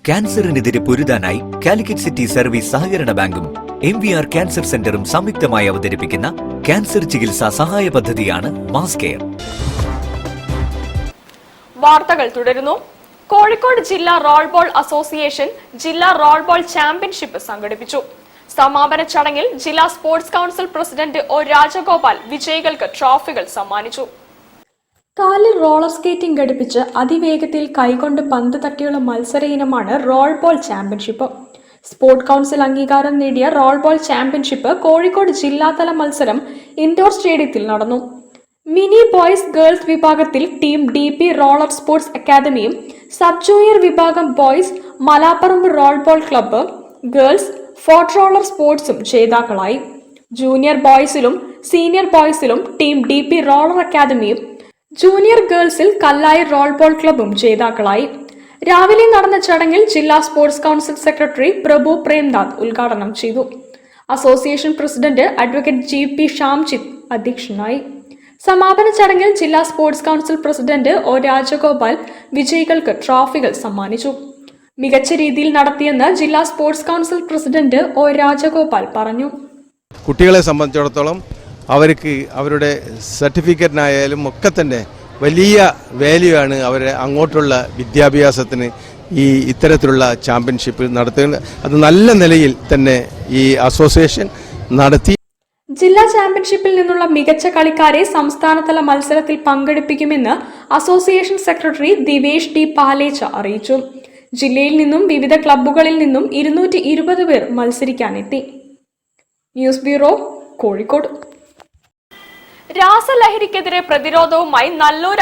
ക്യാൻസറിനെതിരെ പൊരുതാനായി Calicut city service സഹകരണ ബാങ്കും MVR cancer സെന്ററും സംയുക്തമായി അവതരിപ്പിക്കുന്ന ക്യാൻസർ ചികിത്സാ സഹായ പദ്ധതിയാണ് മാസ് കെയർ. വാർത്തകൾ തുടരുന്നു. കോഴിക്കോട് ജില്ലാ റോൾബോൾ അസോസിയേഷൻ ജില്ലാ റോൾബോൾ ചാമ്പ്യൻഷിപ്പ് സംഘടിപ്പിച്ചു. സമാപന ചടങ്ങിൽ ജില്ലാ sports council president O Rajagopal വിജയികൾക്ക് ട്രോഫികൾ സമ്മാനിച്ചു. കാലിൽ റോളർ സ്കേറ്റിംഗ് ഘടിപ്പിച്ച് അതിവേഗത്തിൽ കൈകൊണ്ട് പന്ത് തട്ടിയുള്ള മത്സര ഇനമാണ് role ball championship. Sports council അംഗീകാരം നേടിയ റോൾ ബോൾ ചാമ്പ്യൻഷിപ്പ് കോഴിക്കോട് ജില്ലാതല മത്സരം ഇൻഡോർ സ്റ്റേഡിയത്തിൽ നടന്നു. മിനി ബോയ്സ് ഗേൾസ് വിഭാഗത്തിൽ ടീം DP റോളർ സ്പോർട്സ് അക്കാദമിയും സബ് ജൂനിയർ വിഭാഗം boys Malaparamba roll ball club, girls fort roller സ്പോർട്സും ജേതാക്കളായി. ജൂനിയർ ബോയ്സിലും സീനിയർ ബോയ്സിലും ടീം DP റോളർ അക്കാദമിയും ജൂനിയർ ഗേൾസിൽ കല്ലായി റോൾ ബോൾ ക്ലബ്ബും ജേതാക്കളായി. രാവിലെ നടന്ന ചടങ്ങിൽ ജില്ലാ sports council secretary Prabhu Premnath ഉദ്ഘാടനം ചെയ്തു. Association president advocate GP Shamjith അധ്യക്ഷനായി. സമാപന ചടങ്ങിൽ ജില്ലാ sports council president O Rajagopal വിജയികൾക്ക് ട്രോഫികൾ സമ്മാനിച്ചു. മികച്ച രീതിയിൽ നടത്തിയെന്ന് ജില്ലാ sports council president O Rajagopal പറഞ്ഞു. കുട്ടികളെ സംബന്ധിച്ചിടത്തോളം അവർക്ക് അവരുടെ സർട്ടിഫിക്കറ്റിനായാലും ഒക്കെ തന്നെ വലിയ വാല്യൂ ആണ് അവരെ അങ്ങോട്ടുള്ള വിദ്യാഭ്യാസത്തിന് ഈ ഇത്തരത്തിലുള്ള ചാമ്പ്യൻഷിപ്പ് നടത്തുന്നത്. അത് നല്ല നിലയിൽ തന്നെ ഈ അസോസിയേഷൻ നടത്തി. ജില്ലാ ചാമ്പ്യൻഷിപ്പിൽ നിന്നുള്ള മികച്ച കളിക്കാരെ സംസ്ഥാനതല മത്സരത്തിൽ പങ്കെടുപ്പിക്കുമെന്ന് association secretary Divesh D Palecha അറിയിച്ചു. ജില്ലയിൽ നിന്നും വിവിധ ക്ലബ്ബുകളിൽ നിന്നും 220 പേർ മത്സരിക്കാനെത്തി. News bureau, Kozhikode. രാസലഹരിക്കെതിരെ പ്രതിരോധവുമായി നല്ലൂർ